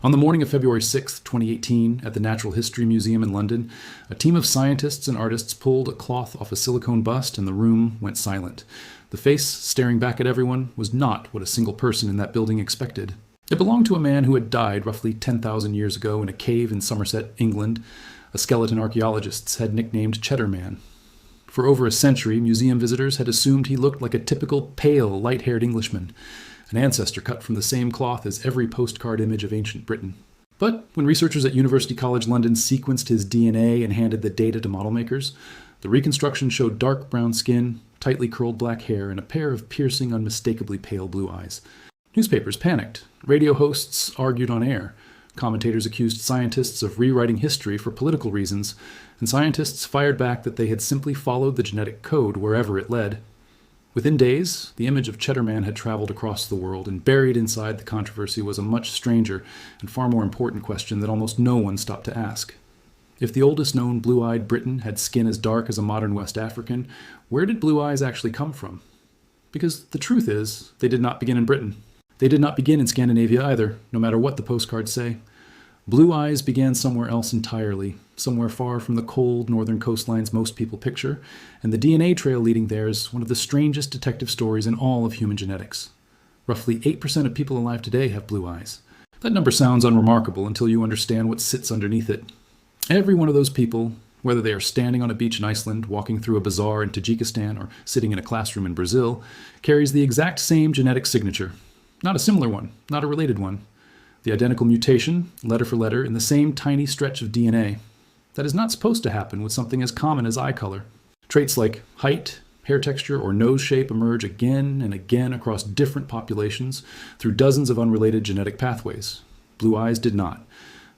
On the morning of February 6, 2018, at the Natural History Museum in London, a team of scientists and artists pulled a cloth off a silicone bust and the room went silent. The face staring back at everyone was not what a single person in that building expected. It belonged to a man who had died roughly 10,000 years ago in a cave in Somerset, England. A skeleton archaeologists had nicknamed Cheddar Man. For over a century, museum visitors had assumed he looked like a typical pale, light-haired Englishman, an ancestor cut from the same cloth as every postcard image of ancient Britain. But when researchers at University College London sequenced his DNA and handed the data to model makers, the reconstruction showed dark brown skin, tightly curled black hair, and a pair of piercing, unmistakably pale blue eyes. Newspapers panicked. Radio hosts argued on air. Commentators accused scientists of rewriting history for political reasons, and scientists fired back that they had simply followed the genetic code wherever it led. Within days, the image of Cheddar Man had traveled across the world, and buried inside the controversy was a much stranger and far more important question that almost no one stopped to ask. If the oldest known blue-eyed Briton had skin as dark as a modern West African, where did blue eyes actually come from? Because the truth is, they did not begin in Britain. They did not begin in Scandinavia either, no matter what the postcards say. Blue eyes began somewhere else entirely, somewhere far from the cold northern coastlines most people picture, and the DNA trail leading there is one of the strangest detective stories in all of human genetics. Roughly 8% of people alive today have blue eyes. That number sounds unremarkable until you understand what sits underneath it. Every one of those people, whether they are standing on a beach in Iceland, walking through a bazaar in Tajikistan, or sitting in a classroom in Brazil, carries the exact same genetic signature. Not a similar one, not a related one. The identical mutation, letter for letter, in the same tiny stretch of DNA. That is not supposed to happen with something as common as eye color. Traits like height, hair texture, or nose shape emerge again and again across different populations through dozens of unrelated genetic pathways. Blue eyes did not.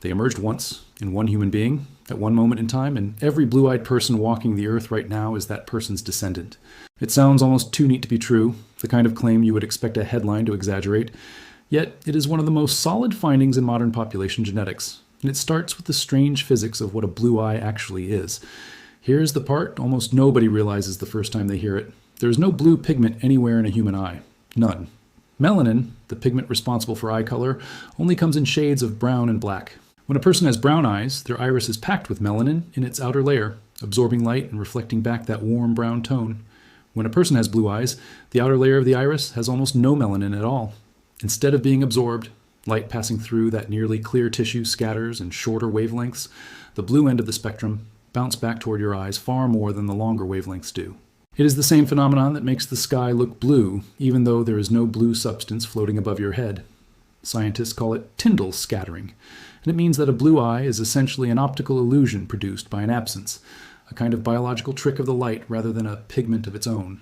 They emerged once, in one human being, at one moment in time, and every blue-eyed person walking the earth right now is that person's descendant. It sounds almost too neat to be true, the kind of claim you would expect a headline to exaggerate. Yet, it is one of the most solid findings in modern population genetics, and it starts with the strange physics of what a blue eye actually is. Here's the part almost nobody realizes the first time they hear it. There is no blue pigment anywhere in a human eye. None. Melanin, the pigment responsible for eye color, only comes in shades of brown and black. When a person has brown eyes, their iris is packed with melanin in its outer layer, absorbing light and reflecting back that warm brown tone. When a person has blue eyes, the outer layer of the iris has almost no melanin at all. Instead of being absorbed, light passing through that nearly clear tissue scatters in shorter wavelengths, the blue end of the spectrum bounce back toward your eyes far more than the longer wavelengths do. It is the same phenomenon that makes the sky look blue, even though there is no blue substance floating above your head. Scientists call it Tyndall scattering, and it means that a blue eye is essentially an optical illusion produced by an absence, a kind of biological trick of the light rather than a pigment of its own.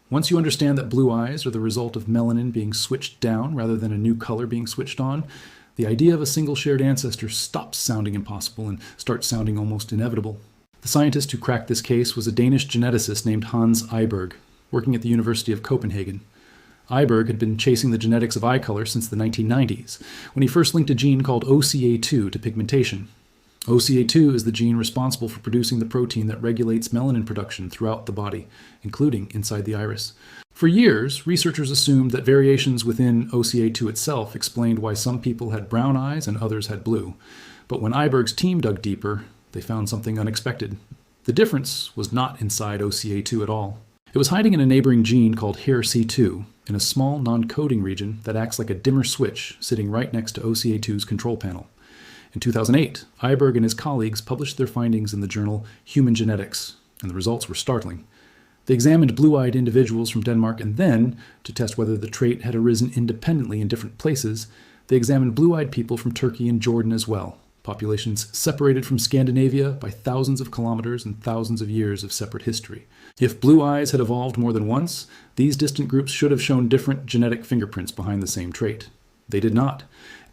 Once you understand that blue eyes are the result of melanin being switched down rather than a new color being switched on, the idea of a single shared ancestor stops sounding impossible and starts sounding almost inevitable. The scientist who cracked this case was a Danish geneticist named Hans Eyberg, working at the University of Copenhagen. Eyberg had been chasing the genetics of eye color since the 1990s, when he first linked a gene called OCA2 to pigmentation. OCA2 is the gene responsible for producing the protein that regulates melanin production throughout the body, including inside the iris. For years, researchers assumed that variations within OCA2 itself explained why some people had brown eyes and others had blue. But when Eyberg's team dug deeper, they found something unexpected. The difference was not inside OCA2 at all. It was hiding in a neighboring gene called HERC2, in a small non-coding region that acts like a dimmer switch sitting right next to OCA2's control panel. In 2008, Eyberg and his colleagues published their findings in the journal Human Genetics, and the results were startling. They examined blue-eyed individuals from Denmark, and then, to test whether the trait had arisen independently in different places, they examined blue-eyed people from Turkey and Jordan as well, populations separated from Scandinavia by thousands of kilometers and thousands of years of separate history. If blue eyes had evolved more than once, these distant groups should have shown different genetic fingerprints behind the same trait. They did not.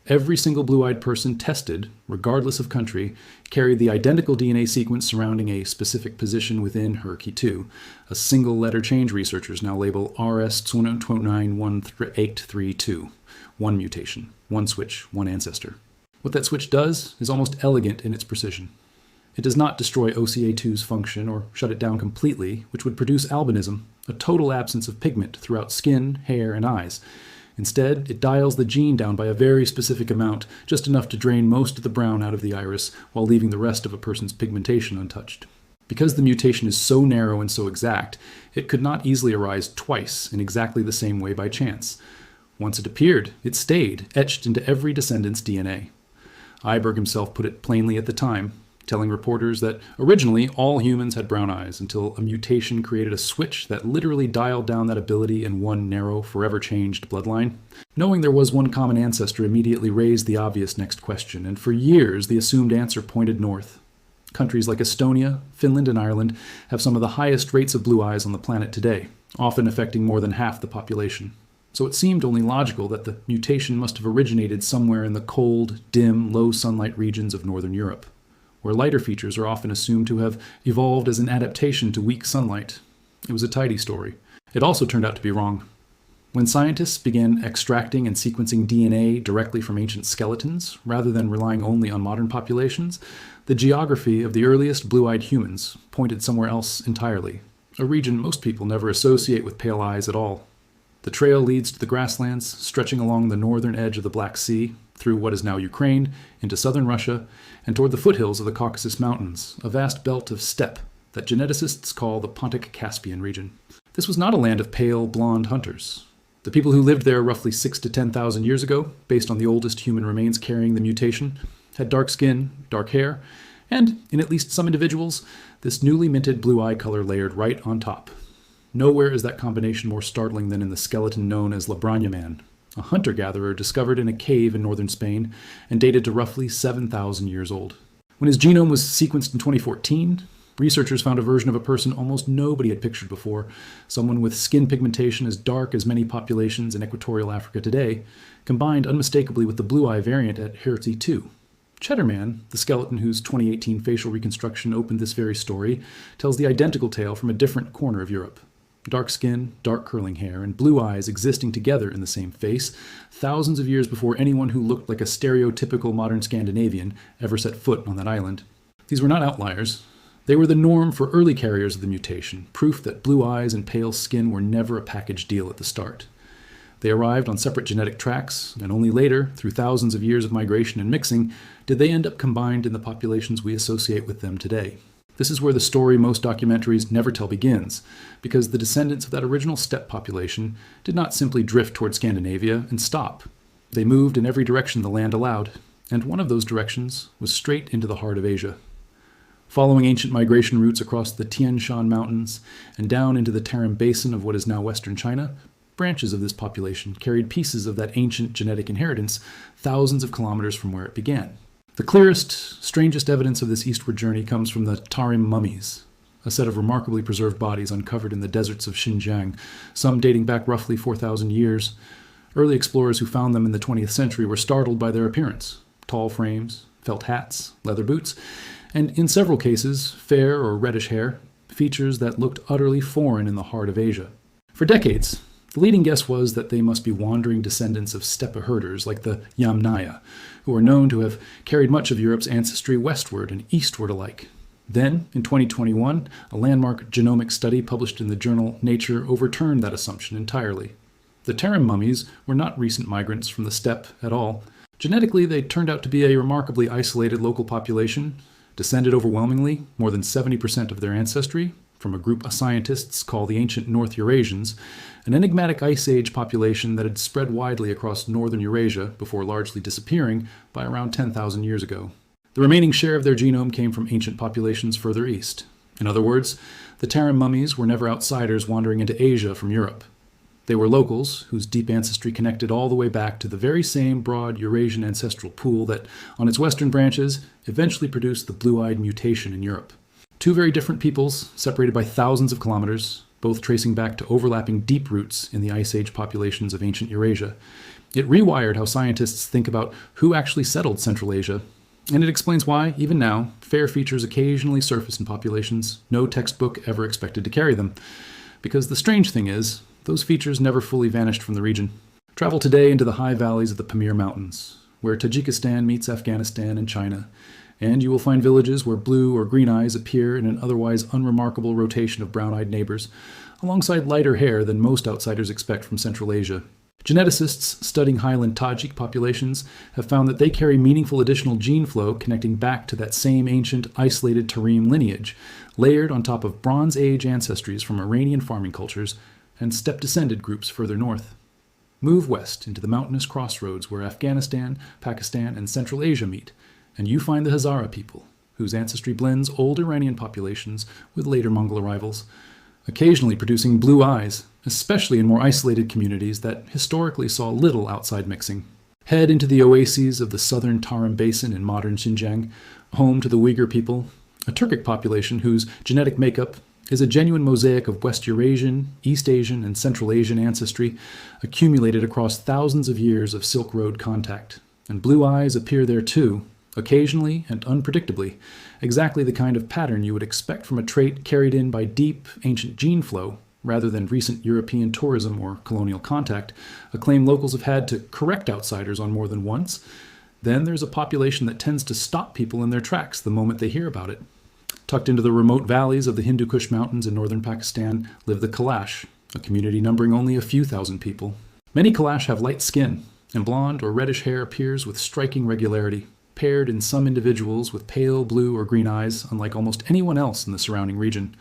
Every single blue-eyed person tested, regardless of country, carried the identical DNA sequence surrounding a specific position within HERC2, a single letter change researchers now label RS2291832, one mutation, one switch, one ancestor. What that switch does is almost elegant in its precision. It does not destroy OCA2's function or shut it down completely, which would produce albinism, a total absence of pigment throughout skin, hair, and eyes. Instead, it dials the gene down by a very specific amount, just enough to drain most of the brown out of the iris while leaving the rest of a person's pigmentation untouched. Because the mutation is so narrow and so exact, it could not easily arise twice in exactly the same way by chance. Once it appeared, it stayed, etched into every descendant's DNA. Iberg himself put it plainly at the time, telling reporters that originally all humans had brown eyes until a mutation created a switch that literally dialed down that ability in one narrow, forever changed bloodline. Knowing there was one common ancestor immediately raised the obvious next question, and for years the assumed answer pointed north. Countries like Estonia, Finland, and Ireland have some of the highest rates of blue eyes on the planet today, often affecting more than half the population. So it seemed only logical that the mutation must have originated somewhere in the cold, dim, low sunlight regions of northern Europe, where lighter features are often assumed to have evolved as an adaptation to weak sunlight. It was a tidy story. It also turned out to be wrong. When scientists began extracting and sequencing DNA directly from ancient skeletons, rather than relying only on modern populations, the geography of the earliest blue-eyed humans pointed somewhere else entirely, a region most people never associate with pale eyes at all. The trail leads to the grasslands stretching along the northern edge of the Black Sea, through what is now Ukraine, into southern Russia, and toward the foothills of the Caucasus Mountains, a vast belt of steppe that geneticists call the Pontic-Caspian region. This was not a land of pale, blonde hunters. The people who lived there roughly 6,000 to 10,000 years ago, based on the oldest human remains carrying the mutation, had dark skin, dark hair, and, in at least some individuals, this newly minted blue eye color layered right on top. Nowhere is that combination more startling than in the skeleton known as Cheddar Man, a hunter-gatherer discovered in a cave in northern Spain and dated to roughly 7,000 years old. When his genome was sequenced in 2014, researchers found a version of a person almost nobody had pictured before, someone with skin pigmentation as dark as many populations in equatorial Africa today, combined unmistakably with the blue eye variant at HER2. Cheddar Man, the skeleton whose 2018 facial reconstruction opened this very story, tells the identical tale from a different corner of Europe. Dark skin, dark curling hair, and blue eyes existing together in the same face, thousands of years before anyone who looked like a stereotypical modern Scandinavian ever set foot on that island. These were not outliers. They were the norm for early carriers of the mutation, proof that blue eyes and pale skin were never a package deal at the start. They arrived on separate genetic tracks, and only later, through thousands of years of migration and mixing, did they end up combined in the populations we associate with them today. This is where the story most documentaries never tell begins, because the descendants of that original steppe population did not simply drift toward Scandinavia and stop. They moved in every direction the land allowed, and one of those directions was straight into the heart of Asia. Following ancient migration routes across the Tian Shan Mountains and down into the Tarim Basin of what is now western China, branches of this population carried pieces of that ancient genetic inheritance thousands of kilometers from where it began. The clearest, strangest evidence of this eastward journey comes from the Tarim mummies, a set of remarkably preserved bodies uncovered in the deserts of Xinjiang, some dating back roughly 4,000 years. Early explorers who found them in the 20th century were startled by their appearance: tall frames, felt hats, leather boots, and in several cases, fair or reddish hair, features that looked utterly foreign in the heart of Asia. For decades, the leading guess was that they must be wandering descendants of steppe herders like the Yamna, who are known to have carried much of Europe's ancestry westward and eastward alike. Then, in 2021, a landmark genomic study published in the journal Nature overturned that assumption entirely. The Tarim mummies were not recent migrants from the steppe at all. Genetically, they turned out to be a remarkably isolated local population, descended overwhelmingly, more than 70% of their ancestry, from a group of scientists called the ancient North Eurasians, an enigmatic Ice Age population that had spread widely across northern Eurasia before largely disappearing by around 10,000 years ago. The remaining share of their genome came from ancient populations further east. In other words, the Tarim mummies were never outsiders wandering into Asia from Europe. They were locals whose deep ancestry connected all the way back to the very same broad Eurasian ancestral pool that, on its western branches, eventually produced the blue-eyed mutation in Europe. Two very different peoples, separated by thousands of kilometers, both tracing back to overlapping deep roots in the Ice Age populations of ancient Eurasia. It rewired how scientists think about who actually settled Central Asia, and it explains why, even now, fair features occasionally surface in populations no textbook ever expected to carry them. Because the strange thing is, those features never fully vanished from the region. Travel today into the high valleys of the Pamir Mountains, where Tajikistan meets Afghanistan and China, and you will find villages where blue or green eyes appear in an otherwise unremarkable rotation of brown-eyed neighbors, alongside lighter hair than most outsiders expect from Central Asia, Geneticists studying highland Tajik populations have found that they carry meaningful additional gene flow connecting back to that same ancient, isolated Tarim lineage, layered on top of Bronze Age ancestries from Iranian farming cultures and steppe-descended groups further north. Move west into the mountainous crossroads where Afghanistan, Pakistan, and Central Asia meet, and you find the Hazara people, whose ancestry blends old Iranian populations with later Mongol arrivals, occasionally producing blue eyes, especially in more isolated communities that historically saw little outside mixing. Head into the oases of the southern Tarim Basin in modern Xinjiang, home to the Uyghur people, a Turkic population whose genetic makeup is a genuine mosaic of West Eurasian, East Asian, and Central Asian ancestry accumulated across thousands of years of Silk Road contact. And blue eyes appear there too, occasionally and unpredictably, exactly the kind of pattern you would expect from a trait carried in by deep, ancient gene flow, rather than recent European tourism or colonial contact, a claim locals have had to correct outsiders on more than once. Then there's a population that tends to stop people in their tracks the moment they hear about it. Tucked into the remote valleys of the Hindu Kush Mountains in northern Pakistan live the Kalash, a community numbering only a few thousand people. Many Kalash have light skin, and blonde or reddish hair appears with striking regularity, paired in some individuals with pale blue or green eyes, unlike almost anyone else in the surrounding region.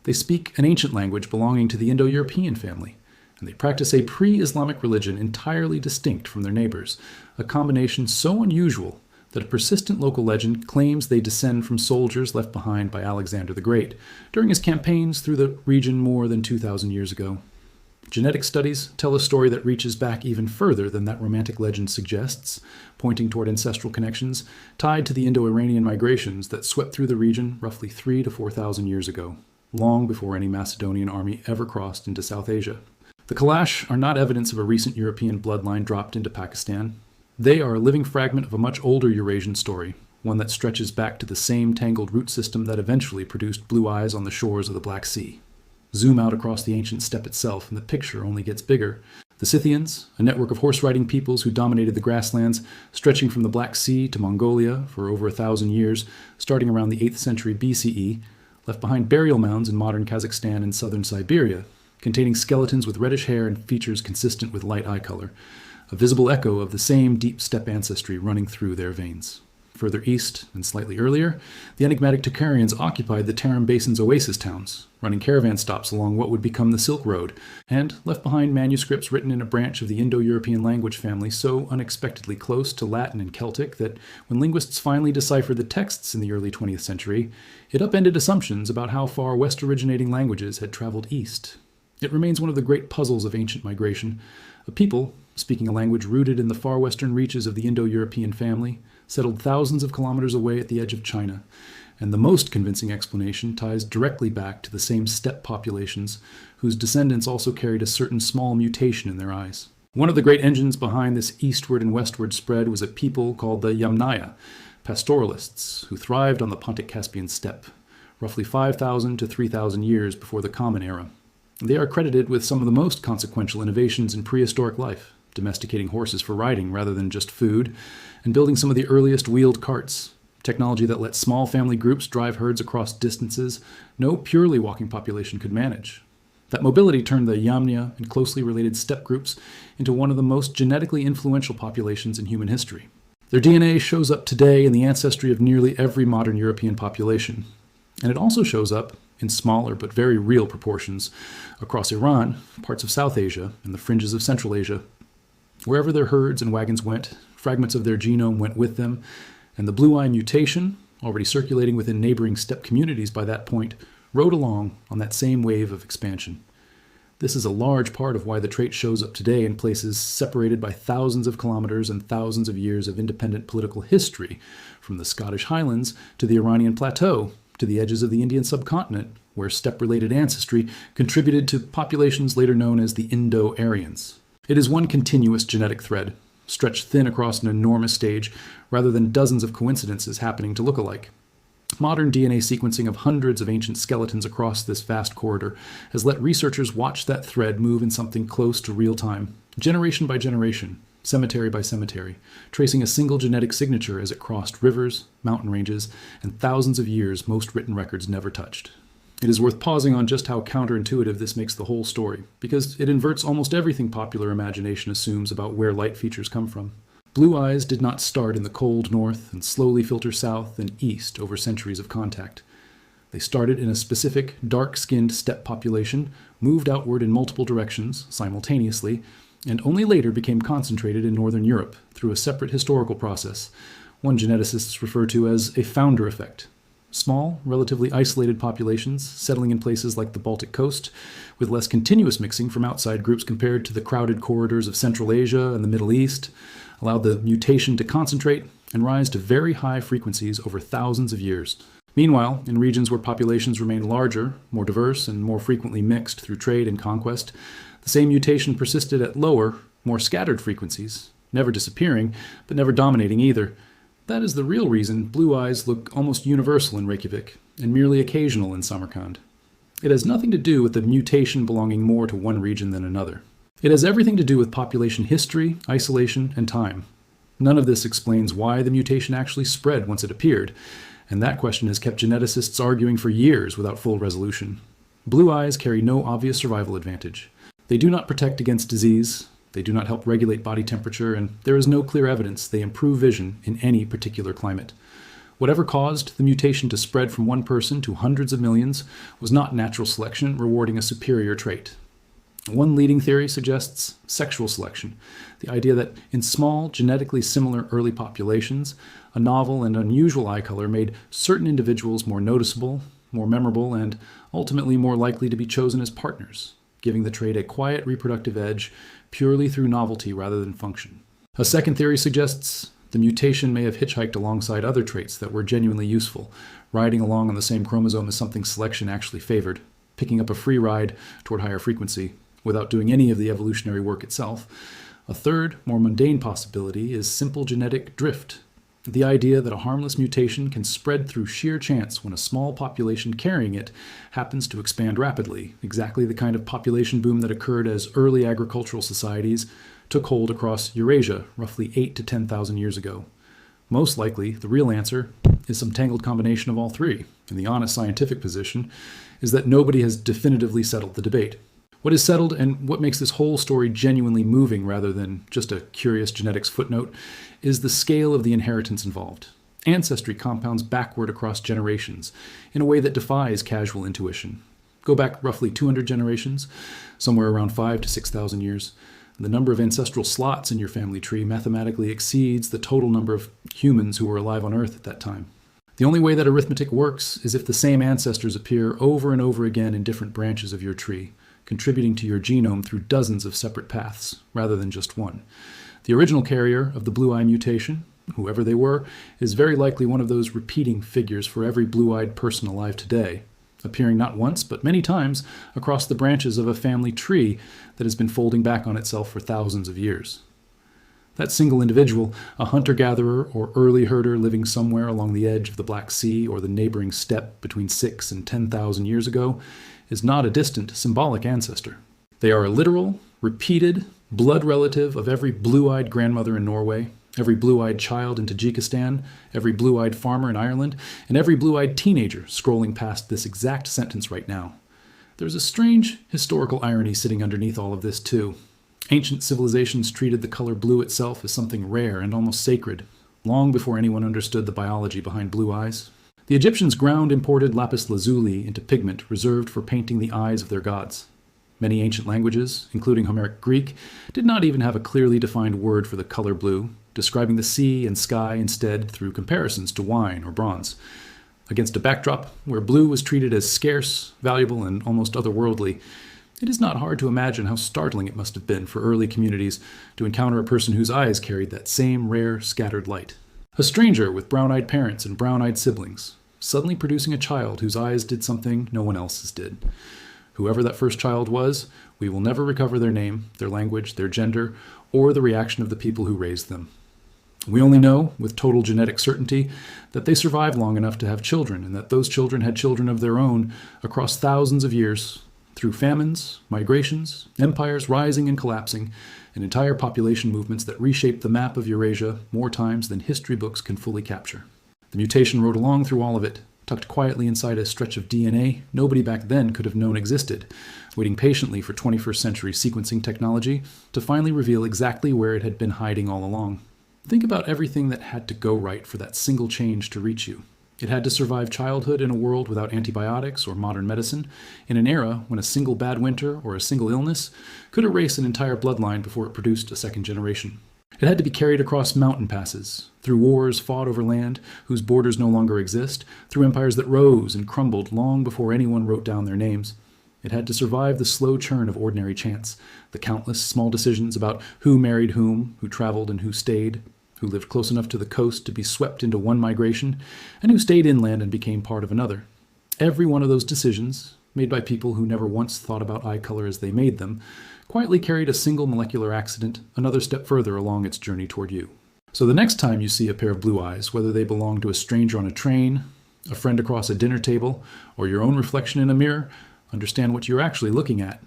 They speak an ancient language belonging to the Indo-European family, and they practice a pre-Islamic religion entirely distinct from their neighbors, a combination so unusual that a persistent local legend claims they descend from soldiers left behind by Alexander the Great during his campaigns through the region more than 2,000 years ago. Genetic studies tell a story that reaches back even further than that romantic legend suggests, pointing toward ancestral connections tied to the Indo-Iranian migrations that swept through the region roughly 3,000 to 4,000 years ago, long before any Macedonian army ever crossed into South Asia. The Kalash are not evidence of a recent European bloodline dropped into Pakistan. They are a living fragment of a much older Eurasian story, one that stretches back to the same tangled root system that eventually produced blue eyes on the shores of the Black Sea. Zoom out across the ancient steppe itself, and the picture only gets bigger. The Scythians, a network of horse-riding peoples who dominated the grasslands, stretching from the Black Sea to Mongolia for over 1,000 years, starting around the 8th century BCE, left behind burial mounds in modern Kazakhstan and southern Siberia, containing skeletons with reddish hair and features consistent with light eye color, a visible echo of the same deep steppe ancestry running through their veins. Further east, and slightly earlier, the enigmatic Tocharians occupied the Tarim Basin's oasis towns, running caravan stops along what would become the Silk Road, and left behind manuscripts written in a branch of the Indo-European language family so unexpectedly close to Latin and Celtic that when linguists finally deciphered the texts in the early 20th century, it upended assumptions about how far west-originating languages had traveled east. It remains one of the great puzzles of ancient migration. A people, speaking a language rooted in the far western reaches of the Indo-European family, settled thousands of kilometers away at the edge of China, and the most convincing explanation ties directly back to the same steppe populations whose descendants also carried a certain small mutation in their eyes. One of the great engines behind this eastward and westward spread was a people called the Yamna, pastoralists who thrived on the Pontic-Caspian steppe, roughly 5,000 to 3,000 years before the Common Era. They are credited with some of the most consequential innovations in prehistoric life, domesticating horses for riding rather than just food, and building some of the earliest wheeled carts, technology that let small family groups drive herds across distances no purely walking population could manage. That mobility turned the Yamna and closely related steppe groups into one of the most genetically influential populations in human history. Their DNA shows up today in the ancestry of nearly every modern European population, and it also shows up in smaller but very real proportions across Iran, parts of South Asia, and the fringes of Central Asia. Wherever their herds and wagons went, fragments of their genome went with them, and the blue-eye mutation, already circulating within neighboring steppe communities by that point, rode along on that same wave of expansion. This is a large part of why the trait shows up today in places separated by thousands of kilometers and thousands of years of independent political history, from the Scottish Highlands to the Iranian Plateau, to the edges of the Indian subcontinent, where steppe-related ancestry contributed to populations later known as the Indo-Aryans. It is one continuous genetic thread, stretched thin across an enormous stage, rather than dozens of coincidences happening to look alike. Modern DNA sequencing of hundreds of ancient skeletons across this vast corridor has let researchers watch that thread move in something close to real time, generation by generation, cemetery by cemetery, tracing a single genetic signature as it crossed rivers, mountain ranges, and thousands of years most written records never touched. It is worth pausing on just how counterintuitive this makes the whole story, because it inverts almost everything popular imagination assumes about where light features come from. Blue eyes did not start in the cold north and slowly filter south and east over centuries of contact. They started in a specific, dark-skinned steppe population, moved outward in multiple directions simultaneously, and only later became concentrated in northern Europe through a separate historical process, one geneticists refer to as a founder effect. Small, relatively isolated populations settling in places like the Baltic coast, with less continuous mixing from outside groups compared to the crowded corridors of Central Asia and the Middle East, allowed the mutation to concentrate and rise to very high frequencies over thousands of years. Meanwhile, in regions where populations remained larger, more diverse, and more frequently mixed through trade and conquest, the same mutation persisted at lower, more scattered frequencies, never disappearing, but never dominating either. That is the real reason blue eyes look almost universal in Reykjavik, and merely occasional in Samarkand. It has nothing to do with the mutation belonging more to one region than another. It has everything to do with population history, isolation, and time. None of this explains why the mutation actually spread once it appeared, and that question has kept geneticists arguing for years without full resolution. Blue eyes carry no obvious survival advantage. They do not protect against disease, they do not help regulate body temperature, and there is no clear evidence they improve vision in any particular climate. Whatever caused the mutation to spread from one person to hundreds of millions was not natural selection rewarding a superior trait. One leading theory suggests sexual selection, the idea that in small, genetically similar early populations, a novel and unusual eye color made certain individuals more noticeable, more memorable, and ultimately more likely to be chosen as partners, giving the trait a quiet reproductive edge purely through novelty rather than function. A second theory suggests the mutation may have hitchhiked alongside other traits that were genuinely useful, riding along on the same chromosome as something selection actually favored, picking up a free ride toward higher frequency, without doing any of the evolutionary work itself. A third, more mundane possibility is simple genetic drift, the idea that a harmless mutation can spread through sheer chance when a small population carrying it happens to expand rapidly, exactly the kind of population boom that occurred as early agricultural societies took hold across Eurasia roughly 8 to 10,000 years ago. Most likely, the real answer is some tangled combination of all three, and the honest scientific position is that nobody has definitively settled the debate. What is settled, and what makes this whole story genuinely moving rather than just a curious genetics footnote, is the scale of the inheritance involved. Ancestry compounds backward across generations in a way that defies casual intuition. Go back roughly 200 generations, somewhere around 5,000 to 6,000 years. The number of ancestral slots in your family tree mathematically exceeds the total number of humans who were alive on Earth at that time. The only way that arithmetic works is if the same ancestors appear over and over again in different branches of your tree, contributing to your genome through dozens of separate paths, rather than just one. The original carrier of the blue eye mutation, whoever they were, is very likely one of those repeating figures for every blue-eyed person alive today, appearing not once but many times across the branches of a family tree that has been folding back on itself for thousands of years. That single individual, a hunter-gatherer or early herder living somewhere along the edge of the Black Sea or the neighboring steppe between 6,000 and 10,000 years ago, is not a distant, symbolic ancestor. They are a literal, repeated, blood relative of every blue-eyed grandmother in Norway, every blue-eyed child in Tajikistan, every blue-eyed farmer in Ireland, and every blue-eyed teenager scrolling past this exact sentence right now. There's a strange historical irony sitting underneath all of this, too. Ancient civilizations treated the color blue itself as something rare and almost sacred, long before anyone understood the biology behind blue eyes. The Egyptians ground imported lapis lazuli into pigment reserved for painting the eyes of their gods. Many ancient languages, including Homeric Greek, did not even have a clearly defined word for the color blue, describing the sea and sky instead through comparisons to wine or bronze. Against a backdrop where blue was treated as scarce, valuable, and almost otherworldly, it is not hard to imagine how startling it must have been for early communities to encounter a person whose eyes carried that same rare, scattered light. A stranger with brown-eyed parents and brown-eyed siblings, suddenly producing a child whose eyes did something no one else's did. Whoever that first child was, we will never recover their name, their language, their gender, or the reaction of the people who raised them. We only know, with total genetic certainty, that they survived long enough to have children, and that those children had children of their own across thousands of years, through famines, migrations, empires rising and collapsing, and entire population movements that reshaped the map of Eurasia more times than history books can fully capture. The mutation rode along through all of it, tucked quietly inside a stretch of DNA nobody back then could have known existed, waiting patiently for 21st century sequencing technology to finally reveal exactly where it had been hiding all along. Think about everything that had to go right for that single change to reach you. It had to survive childhood in a world without antibiotics or modern medicine, in an era when a single bad winter or a single illness could erase an entire bloodline before it produced a second generation. It had to be carried across mountain passes, through wars fought over land whose borders no longer exist, through empires that rose and crumbled long before anyone wrote down their names. It had to survive the slow churn of ordinary chance, the countless small decisions about who married whom, who traveled and who stayed, who lived close enough to the coast to be swept into one migration, and who stayed inland and became part of another. Every one of those decisions, made by people who never once thought about eye color as they made them, quietly carried a single molecular accident another step further along its journey toward you. So the next time you see a pair of blue eyes, whether they belong to a stranger on a train, a friend across a dinner table, or your own reflection in a mirror, understand what you're actually looking at.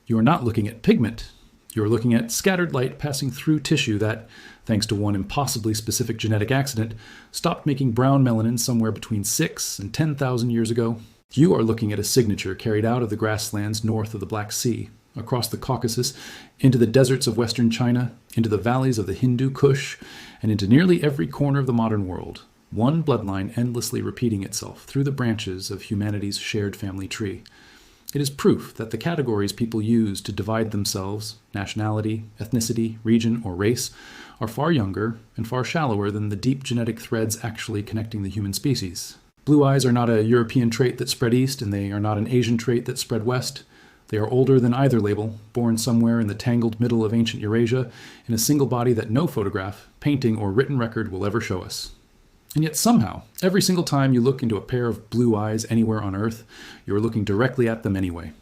You are not looking at pigment. You are looking at scattered light passing through tissue that, thanks to one impossibly specific genetic accident, stopped making brown melanin somewhere between 6 and 10,000 years ago. You are looking at a signature carried out of the grasslands north of the Black Sea, across the Caucasus, into the deserts of western China, into the valleys of the Hindu Kush, and into nearly every corner of the modern world. One bloodline endlessly repeating itself through the branches of humanity's shared family tree. It is proof that the categories people use to divide themselves, nationality, ethnicity, region, or race, are far younger and far shallower than the deep genetic threads actually connecting the human species. Blue eyes are not a European trait that spread east, and they are not an Asian trait that spread west. They are older than either label, born somewhere in the tangled middle of ancient Eurasia, in a single body that no photograph, painting, or written record will ever show us. And yet somehow, every single time you look into a pair of blue eyes anywhere on Earth, you are looking directly at them anyway.